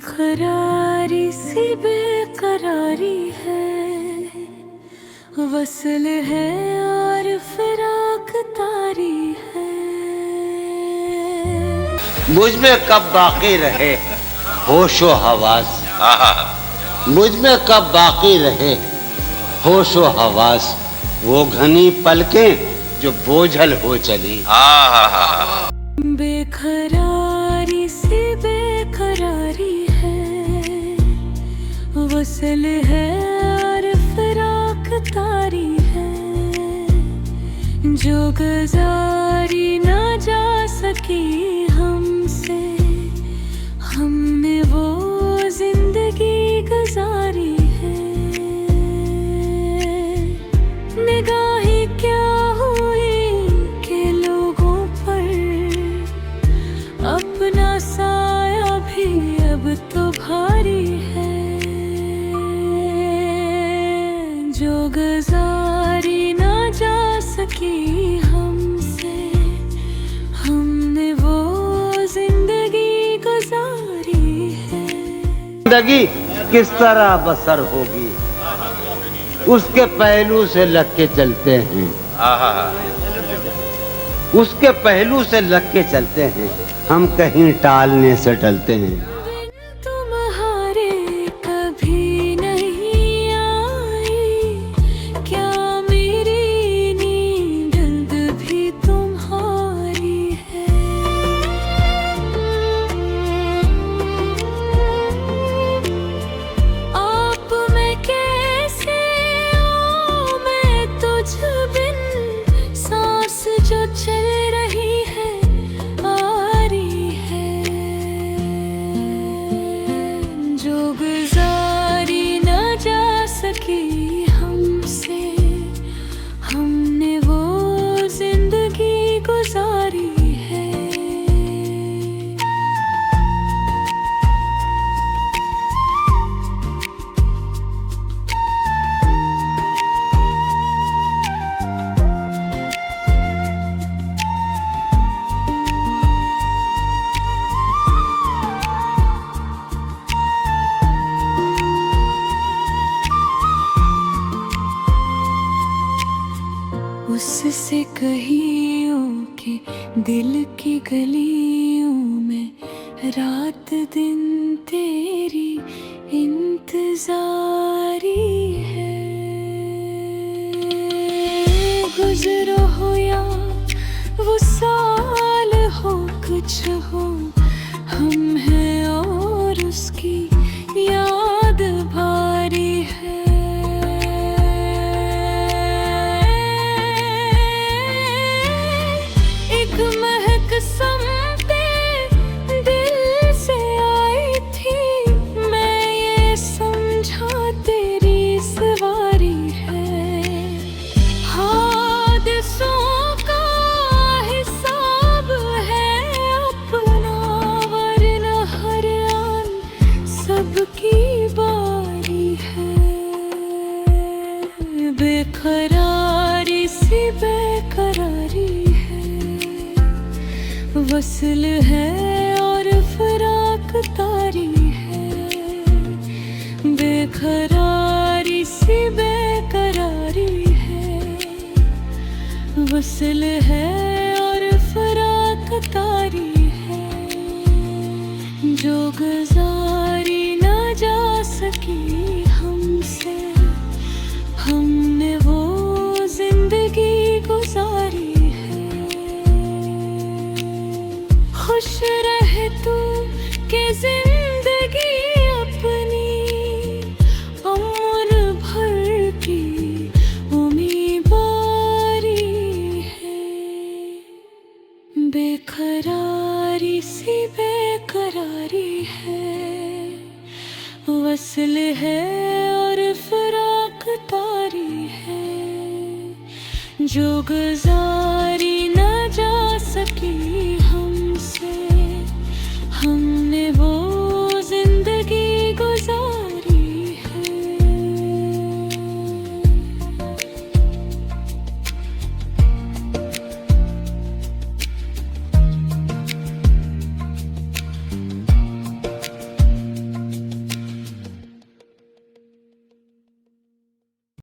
बेखरारी सी बेकरारी है, वसल है और फिराक तारी है। मुझ में कब बाकी रहे होशो हवास, मुझ में कब बाकी रहे होशो हवास, वो घनी पलकें जो बोझल हो चली। बेखरारी सी बेकरारी है, वसल है और फिराक तारी है। जो गुजारी ना जा सकी हमसे, हमने वो जिंदगी गुजारी है। निगाहें क्या हुई के लोगों पर, अपना साया भी अब तो भारी है। जो गुजारी ना जा सकी हमसे, हमने वो जिंदगी गुजारी है। जिंदगी किस तरह बसर होगी, उसके पहलू से लग के चलते हैं। उसके पहलू से लग के चलते हैं, हम कहीं टालने से टलते हैं। तुम्हारे कभी नहीं आई, क्या मेरी नींद भी तुम्हारी है। आप मैं कैसे आऊं मैं तुझ बिन, सांस जो चल रही है आ रही है। जो गुजारी ना जा सकी हमसे, हमने वो जिंदगी गुजारी है। उससे कहियों के दिल की गलियों में, रात दिन तेरी इंतजारी है। गुजरो हो या वो साल हो, कुछ हो हम हैं और उसकी याद भारी है। एक महक समते दिल से आई थी, मैं ये समझा तेरी सवारी है। हादसों का हिसाब है अपना, वरना हर आन सबकी बारी है। बेखरारी सी बेकरारी है, वसल है और फिराक तारी है। बेखरारी सी बेकरारी है, वसल है और फिराक तारी है। जो गुजारी ना जा सकी हमसे, हमने वो जिंदगी गुजारी है। खुश रहे तू के जिंदगी अपनी, उम्र भर की उम्मीदवारी है। बेखरारी सी बेकरारी है, वसल है और फिराक तारी है। जो गुजारी